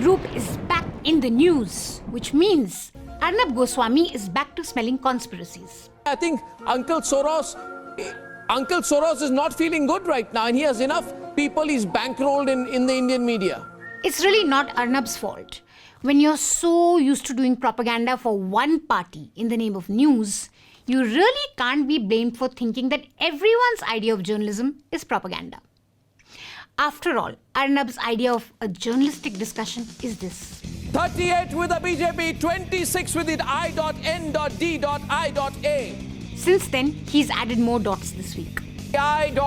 Group is back in the news, which means Arnab Goswami is back to smelling conspiracies. I think Uncle Soros is not feeling good right now, and he has enough people he's bankrolled in the Indian media. It's really not Arnab's fault. When you're so used to doing propaganda for one party in the name of news, you really can't be blamed for thinking that everyone's idea of journalism is propaganda. After all, Arnab's idea of a journalistic discussion is this. 38 with the BJP, 26 with it I.N.D.I.A. Since then, he's added more dots this week. I.N.D.I.A.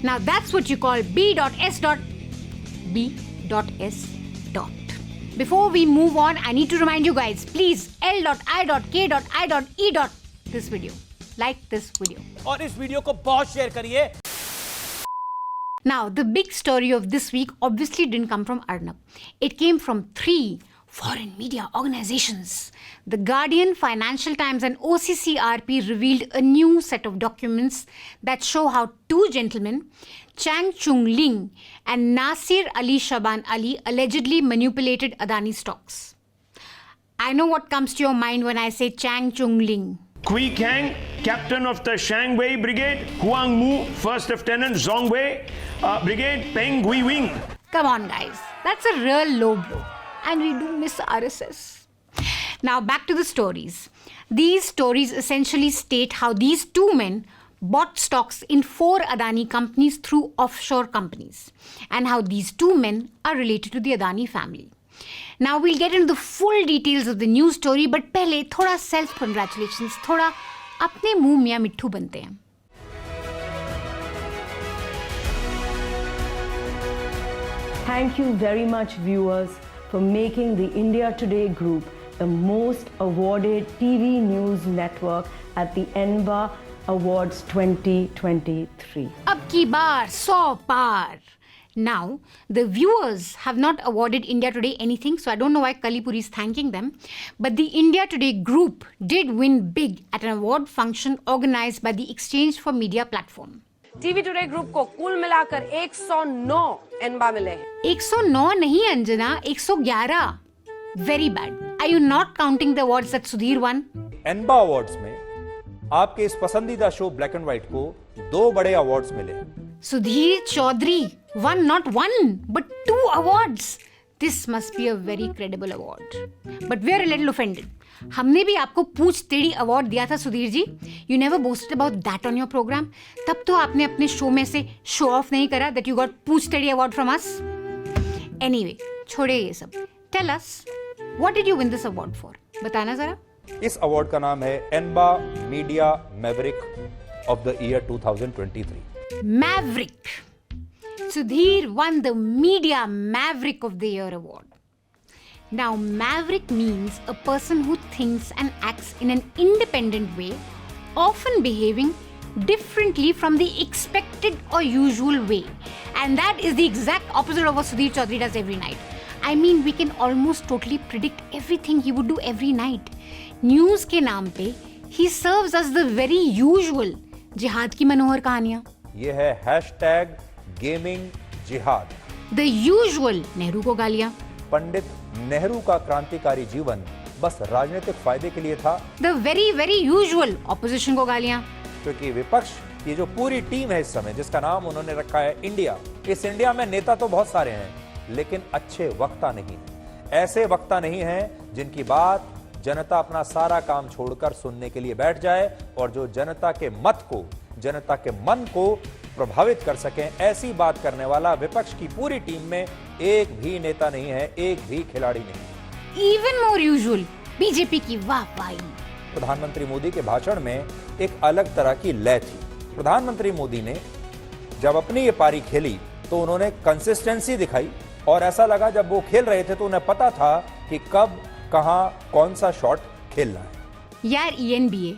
Now that's what you call B.S. Before we move on, I need to remind you guys, please L.I.K.I.E. this video. Like this video. और इस video को बहुत share करिए. Now, the big story of this week obviously didn't come from Arnab. It came from 3 foreign media organizations. The Guardian, Financial Times and OCCRP revealed a new set of documents that show how 2 gentlemen, Chang, Chung-Ling and Nasser Ali Shaban Ali, allegedly manipulated Adani stocks. I know what comes to your mind when I say Chang, Chung-Ling. Kui Kang, captain of the Shanghai Brigade, Huang Mu, first lieutenant, Zhongwei Brigade, Peng Gui Wing. Come on guys, that's a real low blow. And we do miss RSS. Now back to the stories. These stories essentially state how these 2 men bought stocks in 4 Adani companies through offshore companies, and how these 2 men are related to the Adani family. Now we'll get into the full details of the news story, but पहले थोड़ा self congratulations, थोड़ा अपने मुंह मियां मिट्ठू बनते हैं. Thank you very much, viewers, for making the India Today Group the most awarded TV news network at the ENBA Awards 2023. अब की बार 100 पार. Now, the viewers have not awarded India Today anything, so I don't know why Kalipuri is thanking them. But the India Today Group did win big at an award function organized by the Exchange for Media platform. TV Today Group को कुल मिलाकर 109 एनबा मिले हैं. 109 नहीं Anjana, 111. Very bad. Are you not counting the awards that Sudhir won? ENBA awards में आपके इस पसंदीदा शो ब्लैक एंड व्हाइट को 2 बड़े अवार्ड्स मिले. Sudhir Chaudhary won not 1 but 2 awards. This must be a very credible award. But we are a little offended. हमने भी आपको पूछ टेढ़ी अवार्ड दिया था Sudhir ji. You never boasted about that on your program. तब तो आपने अपने शो में से शो ऑफ नहीं करा that you got पूछ टेढ़ी अवार्ड from us. Anyway, छोड़े ये सब. Tell us, what did you win this award for? बताना जरा. इस अवार्ड का नाम है ENBA media maverick of the year 2023. Maverick. Sudhir won the Media Maverick of the Year award. Now, maverick means a person who thinks and acts in an independent way, often behaving differently from the expected or usual way. And that is the exact opposite of what Sudhir Chaudhary does every night. I mean, we can almost totally predict everything he would do every night. News के नाम पे, he serves us the very usual जिहाद की मनोहर कहानियां. ये है hashtag gaming जिहाद. The usual Nehru को गालियां. पंडित नेहरू का क्रांतिकारी जीवन बस राजनीतिक फायदे के लिए था. The very very usual opposition को गालियां. क्योंकि विपक्ष की जो पूरी टीम है इस समय, जिसका नाम उन्होंने रखा है इंडिया, इस इंडिया में नेता तो बहुत सारे हैं, लेकिन अच्छे वक्ता नहीं है. ऐसे वक्ता नहीं हैं जिनकी बात जनता अपना सारा काम छोड़कर सुनने के लिए बैठ जाए और जो जनता के मत को, जनता के मन को प्रभावित कर सकें. ऐसी बात करने वाला विपक्ष की पूरी टीम में एक भी नेता नहीं है, एक भी खिलाड़ी नहीं. Even more usual, बीजेपी की वाहवाही. प्रधानमंत्री मोदी के भाषण में एक अलग तरह की लय थी. प्रधानमंत्री मोदी ने जब अपनी ये पारी खेली तो उन्होंने कंसिस्टेंसी दिखाई और ऐसा लगा जब वो खेल रहे थे तो उन्हें पता था कि कब, कहां, कौन सा शॉट खेलना है. यार ENBA,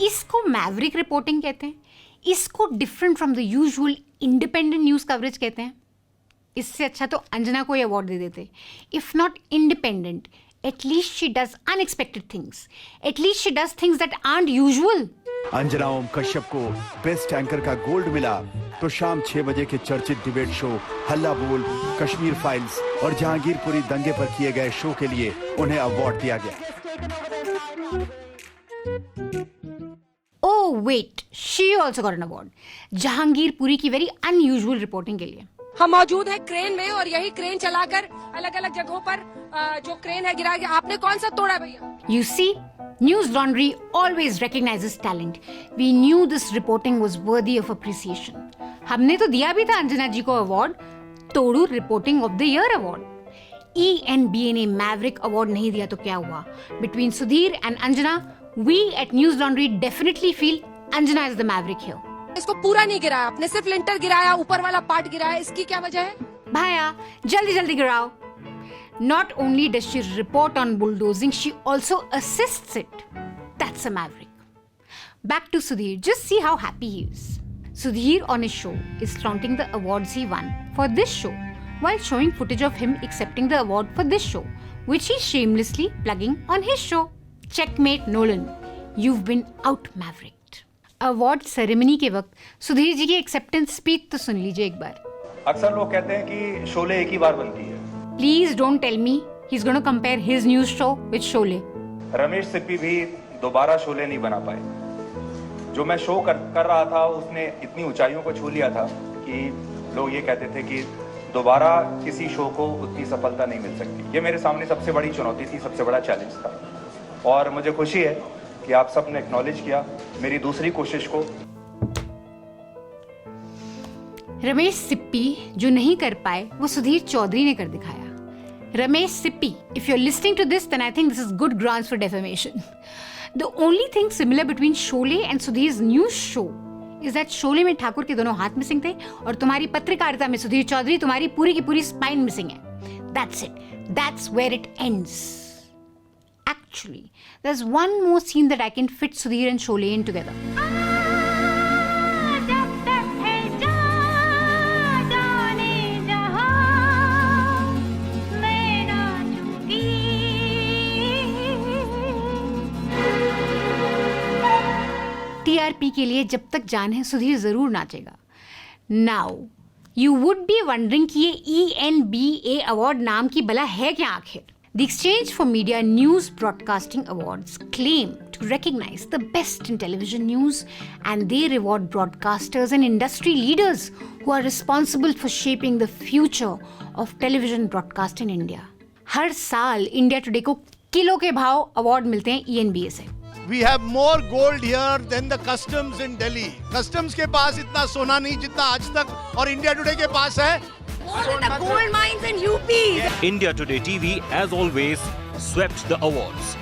इसको मैवरिक रिपोर्टिंग कहते हैं. इसको different from the usual independent news coverage कहते हैं. इससे अच्छा तो अंजना को अवार्ड दे देते. If not independent, At least she does unexpected things. At least she does things that aren't usual. Anjana Om Kashyap को बेस्ट एंकर का गोल्ड मिला तो शाम 6 बजे के चर्चित डिबेट शो हल्ला बोल, कश्मीर फाइल्स और जहांगीरपुरी दंगे पर किए गए शो के लिए उन्हें अवार्ड दिया गया। Oh wait, she also got an award. Jahangirpuri की वेरी अनयूजुअल रिपोर्टिंग के लिए। हम मौजूद है क्रेन में और यही क्रेन चलाकर अलग अलग जगहों पर जो क्रेन है गिरा गया। आपने कौन सा तोड़ा भैया? You see, newslaundry always recognizes talent. We knew this reporting was worthy of appreciation. हमने तो दिया भी था अंजना जी को अवार्ड, तोड़ू reporting of the year award. ENBA ने मैवरिक अवार्ड नहीं दिया तो क्या हुआ? Between Sudhir and Anjana, we at newslaundry definitely feel Anjana is the maverick here. इसको पूरा नहीं गिराया आपने, सिर्फ लिंटर गिराया, ऊपर वाला पार्ट गिराया। इसकी क्या वजह है? भाया जल्दी जल्दी गिराओ। Not only does she report on bulldozing, she also assists it. That's a maverick. Back to Sudhir. Just see how happy he is. Sudhir on his show is flaunting the awards he won for this show while showing footage of him accepting the award for this show, which he's shamelessly plugging on his show. Checkmate Nolan. You've been out mavericked. Award ceremony के वक्त सुधीर जी की acceptance speech तो सुन लीजिए एक बार। अक्सर लोग कहते हैं कि शोले एक ही बार बनती है। Please don't tell me he's going to compare his news show with Sholay. Ramesh Sippy भी दोबारा शोले नहीं बना पाए। जो मैं शो कर रहा था उसने इतनी ऊंचाइयों को छू लिया था कि लोग ये कहते थे कि दोबारा किसी शो को उतनी सफलता नहीं मिल सकती। ये मेरे सामने सबसे बड़ी चुनौती थी, सबसे बड़ा चैलेंज था और मुझे खुशी है कि आप सब ने एक्नॉलेज किया मेरी दूसरी कोशिश को। रमेश सिप्पी जो नहीं कर पाए वो सुधीर चौधरी ने कर दिखाया। Ramesh Sippy, if you're listening to this, then I think this is good grounds for defamation. The only thing similar between Sholay and Sudhir's news show is that Sholay में ठाकुर के दोनों हाथ मिसिंग थे और तुम्हारी पत्रकारिता में सुधीर चौधरी तुम्हारी पूरी की पूरी स्पाइन मिसिंग है। That's it. That's where it ends. Actually, there's one more scene that I can fit Sudhir and Sholay in together. TRP के लिए जब तक जान है सुधीर जरूर नाचेगा। Now, you would be wondering कि ये ENBA अवार्ड नाम की बला है क्या आखिर? The Exchange for Media News Broadcasting Awards claim to recognize the best in television news and they reward broadcasters and industry leaders who are responsible for shaping the future of television broadcast in India. हर साल India today को kilo के भाव award मिलते हैं ENBA से। We have more gold here than the customs in Delhi. Customs के पास इतना सोना नहीं जितना आज तक और इंडिया टुडे के पास है। The gold mines in UP. India Today TV, as always, swept the awards.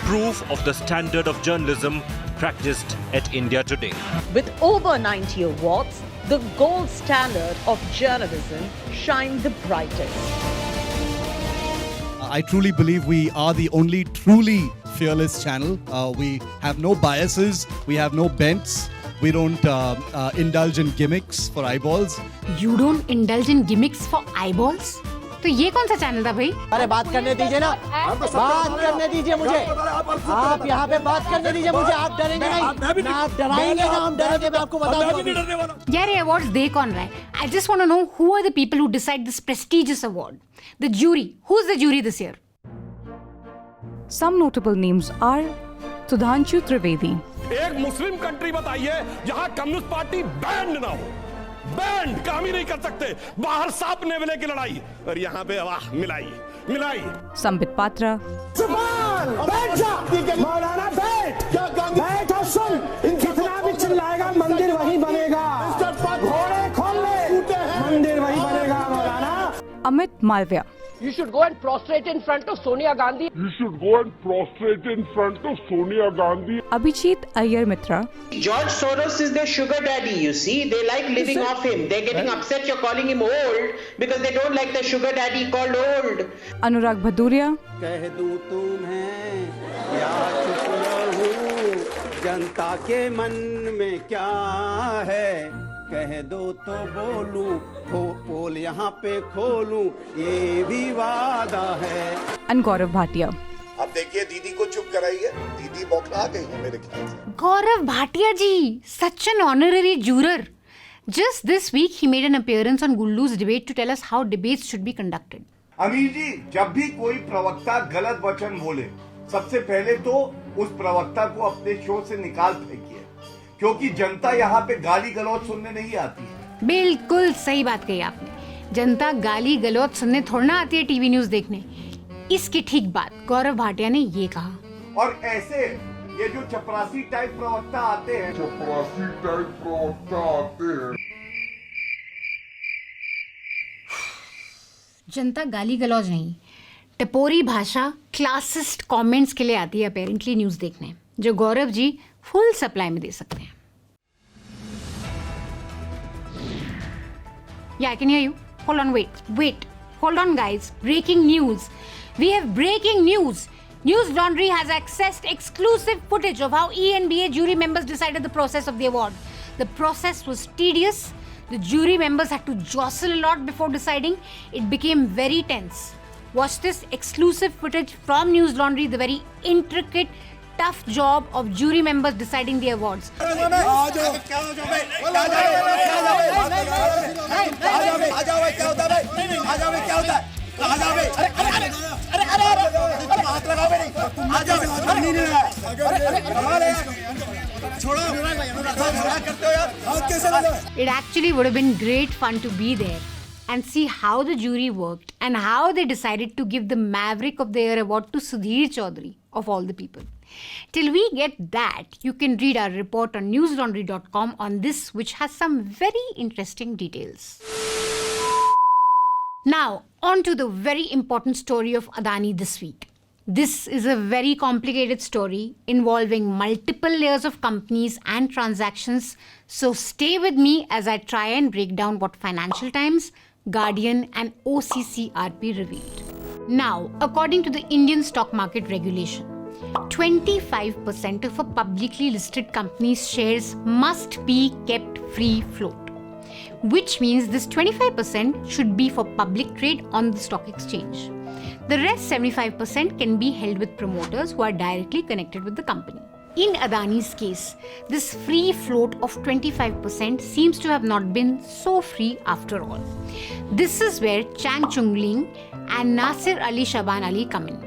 Proof of the standard of journalism practiced at India Today. With over 90 awards, the gold standard of journalism shine the brightest. I truly believe we are the only truly fearless channel. We have no biases, we have no bents, we don't indulge in gimmicks for eyeballs. You don't indulge in gimmicks for eyeballs? तो ये कौन सा channel था भाई? अरे बात करने दीजिए ना, बात करने दीजिए मुझे। आप यहाँ पे बात करने दीजिए मुझे। आप डरेंगे नहीं ना, आप डराएंगे ना, हम डरेंगे। मैं आपको बताऊंगा। यार ये अवार्ड्स दे कौन रहा है? I just want to know who are the people who decide this prestigious award? The jury. Who's the jury this year? Some notable names are Sudhanshu Trivedi. एक मुस्लिम कंट्री बताइए जहां कम्युनिस्ट पार्टी बैंड ना हो। Band काम ही नहीं कर सकते, बाहर सांप नेवले की लड़ाई और यहाँ पे वाह मिलाई। Sambit Patra. बैठ जा मौलाना, बैठ और सुन। कितना भी चिल्लाएगा मंदिर वही बनेगा। घोड़े खोल ले, मंदिर वही बनेगा मौलाना। Amit Malviya. You should go and prostrate in front of Sonia Gandhi. Abhijit Iyer Mitra. George Soros is their sugar daddy, you see. They like living off him. They're getting upset you're calling him old because they don't like the sugar daddy called old. Anurag Bhaduria. कह दूं तुम्हें क्या चुप रहूं, जनता के मन में क्या है, कह दो तो बोलूं, पोल यहाँ पे खोलूं, ये भी वादा है। and Gaurav Bhatia. अब देखिए दीदी को चुप कराइए, दीदी बौखला गई है मेरे ख्याल से। Gaurav Bhatia ji, such an honorary juror. Just this week, he made an appearance on Gullu's debate to tell us how debates should be conducted. अमीर जी, जब भी कोई प्रवक्ता गलत वचन बोले, सबसे पहले तो उस प्रवक्ता को अपने शो से निकाल फेंकिए, क्योंकि जनता यहाँ पे गाली गलौज सुनने नहीं आती है। बिल्कुल सही बात कही आपने। जनता गाली गलौज सुनने थोड़ा ना आती है टीवी न्यूज देखने। इसकी ठीक बात गौरव भाटिया ने ये कहा। और ऐसे ये जो चपरासी टाइप प्रवक्ता आते हैं, जनता गाली गलौज नहीं, टपोरी भाषा, क्लासिस्ट कमेंट्स के लिए आती है अपेरेंटली न्यूज देखने, जो गौरव जी फुल सप्लाई में दे सकते हैं। Yeah, I can hear you. Hold on, wait. Hold on, guys. Breaking news. We have breaking news. Newslaundry has accessed exclusive footage of how ENBA jury members decided the process of the award. The process was tedious. The jury members had to jostle a lot before deciding. It became very tense. Watch this exclusive footage from Newslaundry, the very intricate, tough job of jury members deciding the awards. It actually would have been great fun to be there and see how the jury worked and how they decided to give the Maverick of the Year award to Sudhir Chaudhary, of all the people. Till we get that, you can read our report on newslaundry.com on this, which has some very interesting details. Now, on to the very important story of Adani this week. This is a very complicated story involving multiple layers of companies and transactions, so stay with me as I try and break down what Financial Times, Guardian and OCCRP revealed. Now, according to the Indian stock market regulation, 25% of a publicly listed company's shares must be kept free float, which means this 25% should be for public trade on the stock exchange. The rest 75% can be held with promoters who are directly connected with the company. In Adani's case, this free float of 25% seems to have not been so free after all. This is where Chang, Chung-Ling and Nasser Ali Shaban Ali come in.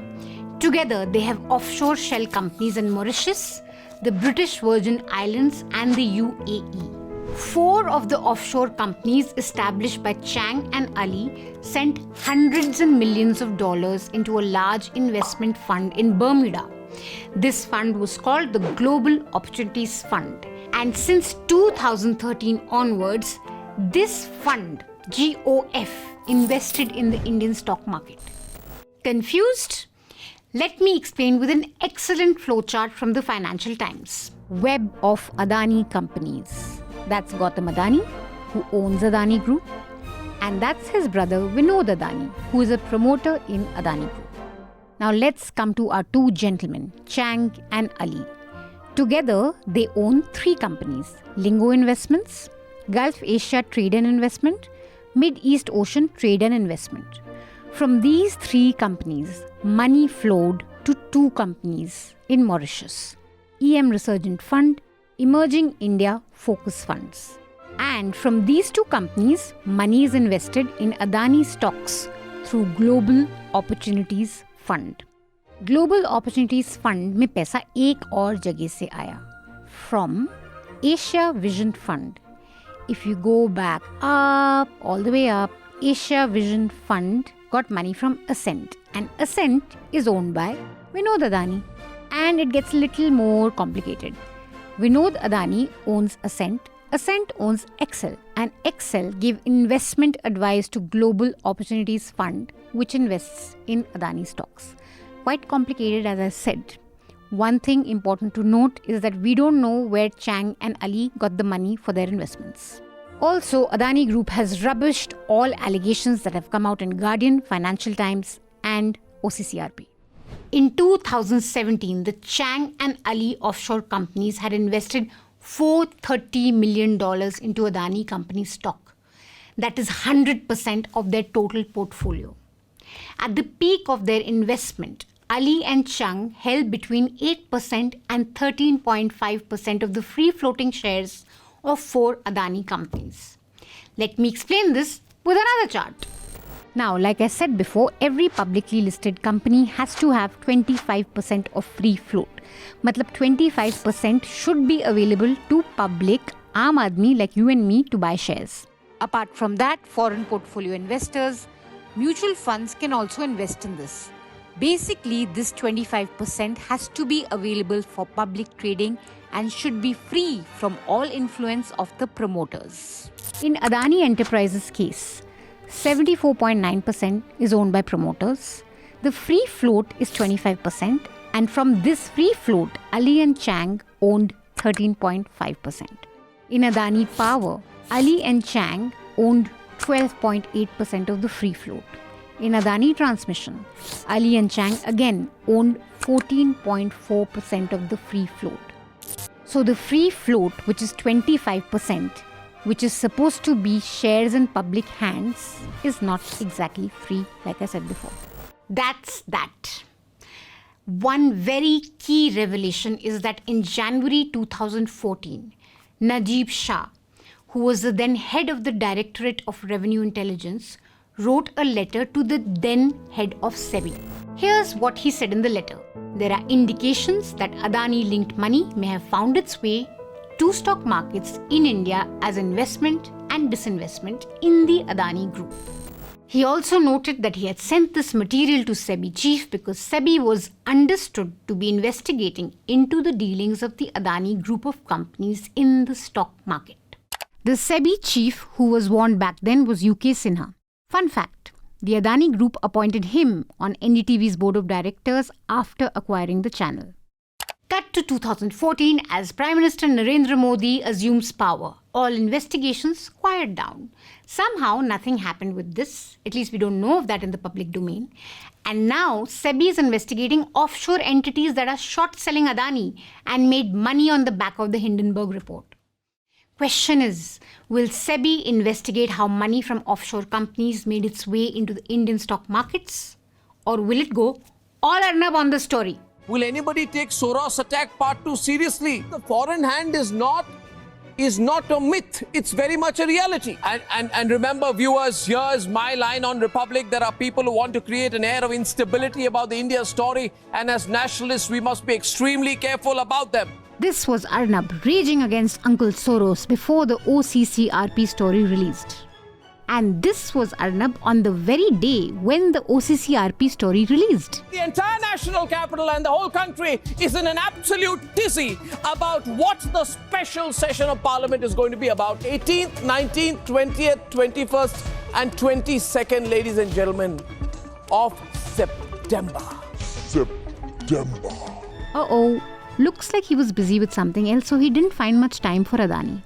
Together, they have offshore shell companies in Mauritius, the British Virgin Islands and the UAE. 4 of the offshore companies established by Chang and Ali sent hundreds and millions of dollars into a large investment fund in Bermuda. This fund was called the Global Opportunities Fund. And since 2013 onwards, this fund, GOF, invested in the Indian stock market. Confused? Let me explain with an excellent flowchart from the Financial Times. Web of Adani companies. That's Gautam Adani, who owns Adani Group, and that's his brother Vinod Adani, who is a promoter in Adani Group. Now let's come to our 2 gentlemen, Chang and Ali. Together, they own 3 companies: Lingo Investments, Gulf Asia Trade and Investment, Mid-East Ocean Trade and Investment. From these 3 companies, money flowed to 2 companies in Mauritius: EM Resurgent Fund, Emerging India Focus Funds. And from these 2 companies, money is invested in Adani stocks through Global Opportunities Fund. Global Opportunities Fund में पैसा एक और जगह से आया, from Asia Vision Fund. If you go back up, all the way up, Asia Vision Fund got money from Ascent, and Ascent is owned by Vinod Adani. And it gets a little more complicated. Vinod Adani owns Ascent, Ascent owns Excel, and Excel gave investment advice to Global Opportunities Fund, which invests in Adani stocks. Quite complicated, as I said. One thing important to note is that we don't know where Chang and Ali got the money for their investments. Also, Adani Group has rubbished all allegations that have come out in Guardian, Financial Times, and OCCRP. In 2017, the Chang and Ali offshore companies had invested $430 million into Adani company stock. That is 100% of their total portfolio. At the peak of their investment, Ahli and Chang held between 8% and 13.5% of the free-floating shares of 4 Adani companies. Let me explain this with another chart. Now, like I said before, every publicly listed company has to have 25% of free float. Matlab 25% should be available to public, aam aadmi like you and me to buy shares. Apart from that, foreign portfolio investors, mutual funds can also invest in this. Basically, this 25% has to be available for public trading and should be free from all influence of the promoters. In Adani Enterprises case, 74.9% is owned by promoters. The free float is 25%, and from this free float, Ahli and Chang owned 13.5%. In Adani Power, Ahli and Chang owned 12.8% of the free float. In Adani Transmission, Ahli and Chang again owned 14.4% of the free float. So the free float, which is 25%, which is supposed to be shares in public hands, is not exactly free, like I said before. That's that. One very key revelation is that in January 2014, Najib Shah, who was the then head of the Directorate of Revenue Intelligence, wrote a letter to the then head of Sebi. Here's what he said in the letter. There are indications that Adani-linked money may have found its way to stock markets in India as investment and disinvestment in the Adani Group. He also noted that he had sent this material to Sebi chief because Sebi was understood to be investigating into the dealings of the Adani Group of companies in the stock market. The Sebi chief who was warned back then was UK Sinha. Fun fact, the Adani Group appointed him on NDTV's board of directors after acquiring the channel. Cut to 2014 as Prime Minister Narendra Modi assumes power. All investigations quiet down. Somehow nothing happened with this. At least we don't know of that in the public domain. And now Sebi is investigating offshore entities that are short-selling Adani and made money on the back of the Hindenburg report. Question is, will Sebi investigate how money from offshore companies made its way into the Indian stock markets? Or will it go all Arnab on the story? Will anybody take Soros attack part 2 seriously? The foreign hand is not a myth. It's very much a reality. And remember, viewers, here's my line on Republic. There are people who want to create an air of instability about the India story. And as nationalists, we must be extremely careful about them. This was Arnab raging against Uncle Soros before the OCCRP story released. And this was Arnab on the very day when the OCCRP story released. The entire national capital and the whole country is in an absolute tizzy about what the special session of Parliament is going to be about. 18th, 19th, 20th, 21st and 22nd, ladies and gentlemen, of September. Uh-oh. Looks like he was busy with something else, so he didn't find much time for Adani.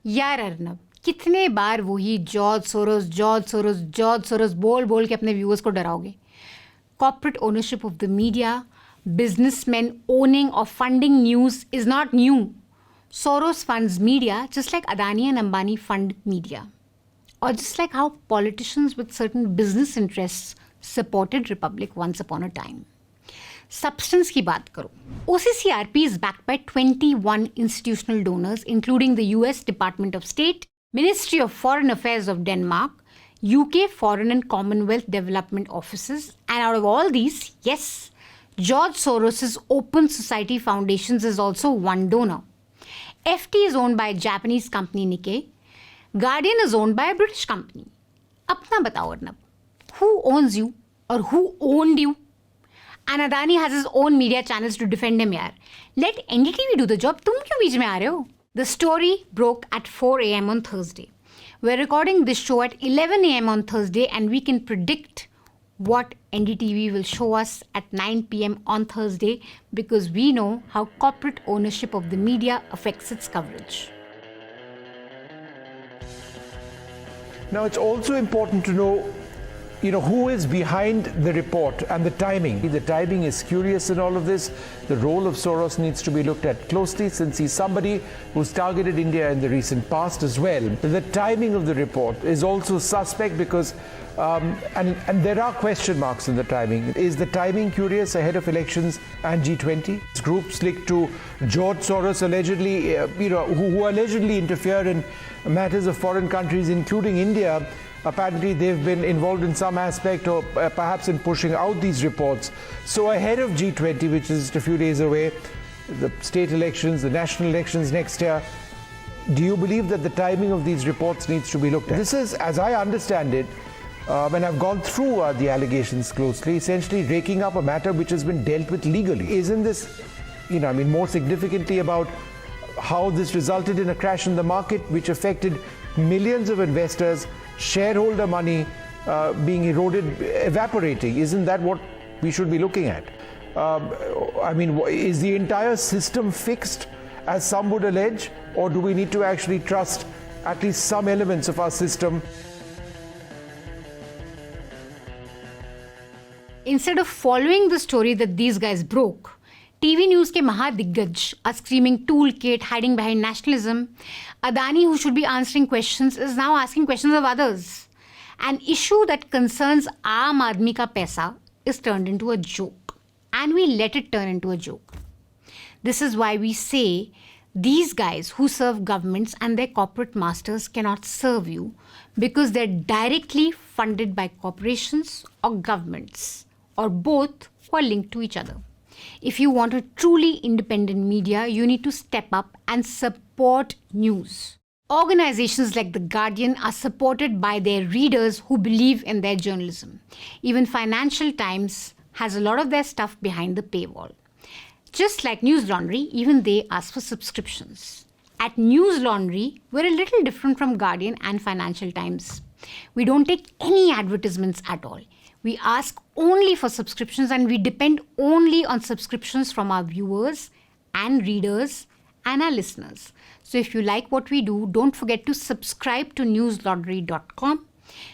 Yaar Arnab, कितने बार वही George Soros बोल के अपने viewers को डराओगे? Corporate ownership of the media, businessmen owning or funding news is not new. Soros funds media just like Adani and Ambani fund media. Or just like how politicians with certain business interests supported Republic once upon a time. Substance की बात करो. OCCRP is backed by 21 institutional donors, including the US Department of State, Ministry of Foreign Affairs of Denmark, UK Foreign and Commonwealth Development Offices, and out of all these, yes, George Soros' Open Society Foundations is also one donor. FT is owned by a Japanese company Nikkei. Guardian is owned by a British company. Apna batao Arnab. Who owns you or who owned you? And Adani has his own media channels to defend him yaar. Let NDTV do the job. Tum kyun beech mein aa rahe ho? The story broke at 4 a.m. on Thursday. We're recording this show at 11 a.m. on Thursday, and we can predict what NDTV will show us at 9 p.m. on Thursday because we know how corporate ownership of the media affects its coverage. Now, it's also important to know who is behind the report and the timing. The timing is curious in all of this. The role of Soros needs to be looked at closely, since he's somebody who's targeted India in the recent past as well. The timing of the report is also suspect because and there are question marks in the timing. Is the timing curious ahead of elections and G20? Groups linked to George Soros allegedly, who allegedly interfere in matters of foreign countries, including India. Apparently, they've been involved in some aspect or perhaps in pushing out these reports. So ahead of G20, which is just a few days away, the state elections, the national elections next year, do you believe that the timing of these reports needs to be looked at? This is, as I understand it, when I've gone through the allegations closely, essentially raking up a matter which has been dealt with legally. Isn't this, more significantly about how this resulted in a crash in the market which affected millions of investors, shareholder money being eroded, evaporating? Isn't that what we should be looking at? Is the entire system fixed, as some would allege, or do we need to actually trust at least some elements of our system? Instead of following the story that these guys broke, TV news ke mahadiggaj are screaming toolkit, hiding behind nationalism. Adani, who should be answering questions, is now asking questions of others. An issue that concerns aam aadmi ka paisa is turned into a joke, and we let it turn into a joke. This is why we say these guys who serve governments and their corporate masters cannot serve you, because they're directly funded by corporations or governments, or both, who are linked to each other. If you want a truly independent media, you need to step up and support news. Organizations like The Guardian are supported by their readers who believe in their journalism. Even Financial Times has a lot of their stuff behind the paywall. Just like Newslaundry, even they ask for subscriptions. At Newslaundry, we're a little different from Guardian and Financial Times. We don't take any advertisements at all. We ask only for subscriptions, and we depend only on subscriptions from our viewers and readers and our listeners. So if you like what we do, don't forget to subscribe to newslaundry.com.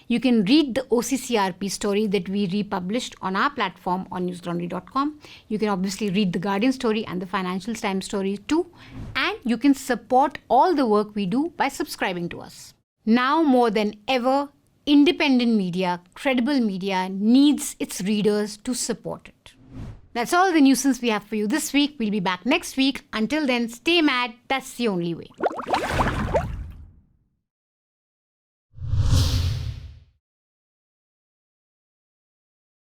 You can read the OCCRP story that we republished on our platform on newslaundry.com. You can obviously read the Guardian story and the Financial Times story too. And you can support all the work we do by subscribing to us. Now more than ever, independent media, credible media needs its readers to support it. That's all the nuisance we have for you this week. We'll be back next week. Until then, stay mad. That's the only way.